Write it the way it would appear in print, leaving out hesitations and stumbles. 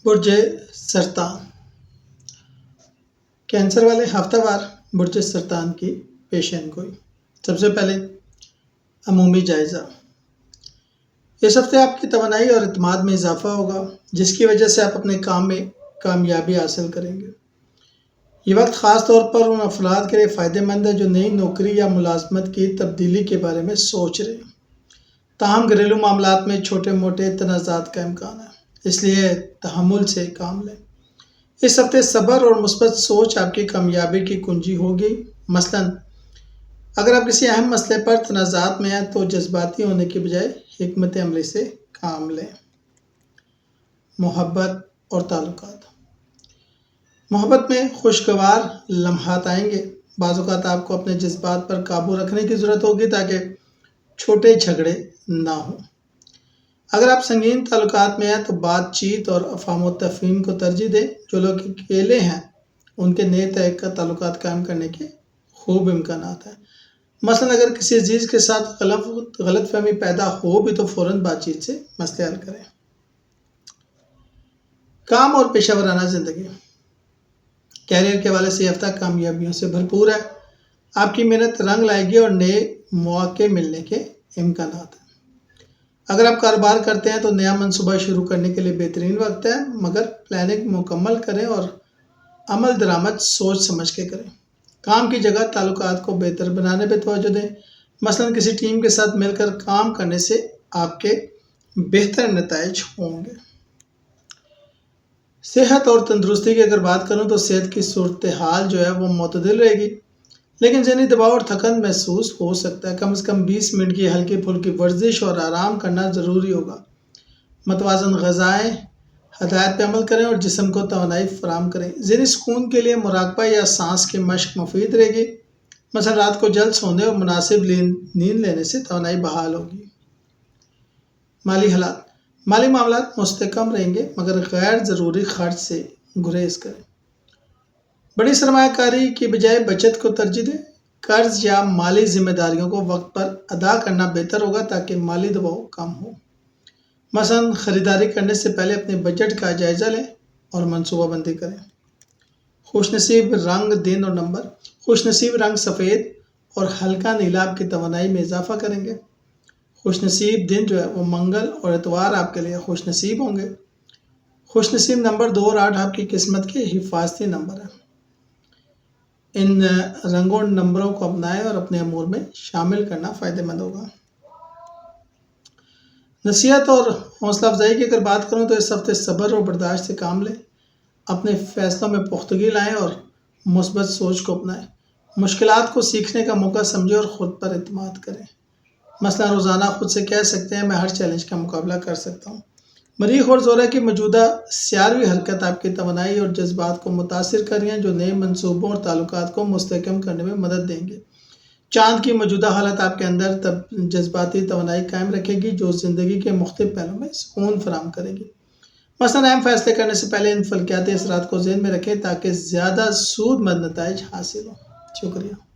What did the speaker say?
برج سرطان کینسر والے ہفتہ وار برج سرطان کی پیشین گوئی۔ سب سے پہلے عمومی جائزہ۔ اس ہفتے آپ کی توانائی اور اعتماد میں اضافہ ہوگا، جس کی وجہ سے آپ اپنے کام میں کامیابی حاصل کریں گے۔ یہ وقت خاص طور پر ان افراد کے لیے فائدہ مند ہے جو نئی نوکری یا ملازمت کی تبدیلی کے بارے میں سوچ رہے ہیں۔ تاہم گھریلو معاملات میں چھوٹے موٹے تنازعات کا امکان ہے، اس لیے تحمل سے کام لیں۔ اس ہفتے صبر اور مثبت سوچ آپ کی کامیابی کی کنجی ہوگی۔ مثلاً اگر آپ کسی اہم مسئلے پر تنازعات میں ہیں تو جذباتی ہونے کی بجائے حکمت عملی سے کام لیں۔ محبت اور تعلقات۔ محبت میں خوشگوار لمحات آئیں گے۔ بعض اوقات آپ کو اپنے جذبات پر قابو رکھنے کی ضرورت ہوگی تاکہ چھوٹے جھگڑے نہ ہوں۔ اگر آپ سنگین تعلقات میں ہیں تو بات چیت اور افہام و تفہیم کو ترجیح دیں۔ جو لوگ اکیلے ہیں ان کے نئے طرح کا تعلقات قائم کرنے کے خوب امکانات ہیں۔ مثلاً اگر کسی عزیز کے ساتھ غلط فہمی پیدا ہو بھی تو فوراً بات چیت سے مسئلے حل کریں۔ کام اور پیشہ ورانہ زندگی۔ کیریئر کے حوالے سے یہ ہفتہ کامیابیوں سے بھرپور ہے۔ آپ کی محنت رنگ لائے گی اور نئے مواقع ملنے کے امکانات ہیں۔ اگر آپ کاروبار کرتے ہیں تو نیا منصوبہ شروع کرنے کے لیے بہترین وقت ہے، مگر پلاننگ مکمل کریں اور عمل درآمد سوچ سمجھ کے کریں۔ کام کی جگہ تعلقات کو بہتر بنانے پہ توجہ دیں۔ مثلاً کسی ٹیم کے ساتھ مل کر کام کرنے سے آپ کے بہتر نتائج ہوں گے۔ صحت اور تندرستی کی اگر بات کروں تو صحت کی صورتحال جو ہے وہ معتدل رہے گی، لیکن ذہنی دباؤ اور تھکن محسوس ہو سکتا ہے۔ کم از کم 20 منٹ کی ہلکی پھلکی ورزش اور آرام کرنا ضروری ہوگا۔ متوازن غذائیں ہدایت پہ عمل کریں اور جسم کو توانائی فراہم کریں۔ ذہنی سکون کے لیے مراقبہ یا سانس کی مشق مفید رہے گی۔ مثلا رات کو جلد سونے اور مناسب نیند لینے سے توانائی بحال ہوگی۔ مالی حالات۔ مالی معاملات مستحکم رہیں گے، مگر غیر ضروری خرچ سے گریز کریں۔ بڑی سرمایہ کاری کی بجائے بچت کو ترجیح دیں۔ قرض یا مالی ذمہ داریوں کو وقت پر ادا کرنا بہتر ہوگا تاکہ مالی دباؤ کم ہو۔ مثلاً خریداری کرنے سے پہلے اپنے بجٹ کا جائزہ لیں اور منصوبہ بندی کریں۔ خوش نصیب رنگ، دن اور نمبر۔ خوش نصیب رنگ سفید اور ہلکا نیلا آپ کی توانائی میں اضافہ کریں گے۔ خوش نصیب دن جو ہے وہ منگل اور اتوار آپ کے لیے خوش نصیب ہوں گے۔ خوش نصیب نمبر 2 اور 8 آپ کی قسمت کے حفاظتی نمبر ہیں۔ ان رنگوں اور نمبروں کو اپنائیں اور اپنے امور میں شامل کرنا فائدہ مند ہوگا۔ نصیحت اور حوصلہ افزائی کی اگر بات کروں تو اس ہفتے صبر اور برداشت سے کام لیں، اپنے فیصلوں میں پختگی لائیں اور مثبت سوچ کو اپنائیں۔ مشکلات کو سیکھنے کا موقع سمجھیں اور خود پر اعتماد کریں۔ مثلا روزانہ خود سے کہہ سکتے ہیں میں ہر چیلنج کا مقابلہ کر سکتا ہوں۔ مریخ اور زہرہ کی موجودہ سیاروی حرکت آپ کی توانائی اور جذبات کو متاثر کر رہی ہیں، جو نئے منصوبوں اور تعلقات کو مستحکم کرنے میں مدد دیں گے۔ چاند کی موجودہ حالت آپ کے اندر جذباتی توانائی قائم رکھے گی، جو زندگی کے مختلف پہلوؤں میں سکون فراہم کرے گی۔ مثلاً اہم فیصلے کرنے سے پہلے ان فلکیاتی اثرات کو ذہن میں رکھیں تاکہ زیادہ سود مند نتائج حاصل ہوں۔ شکریہ۔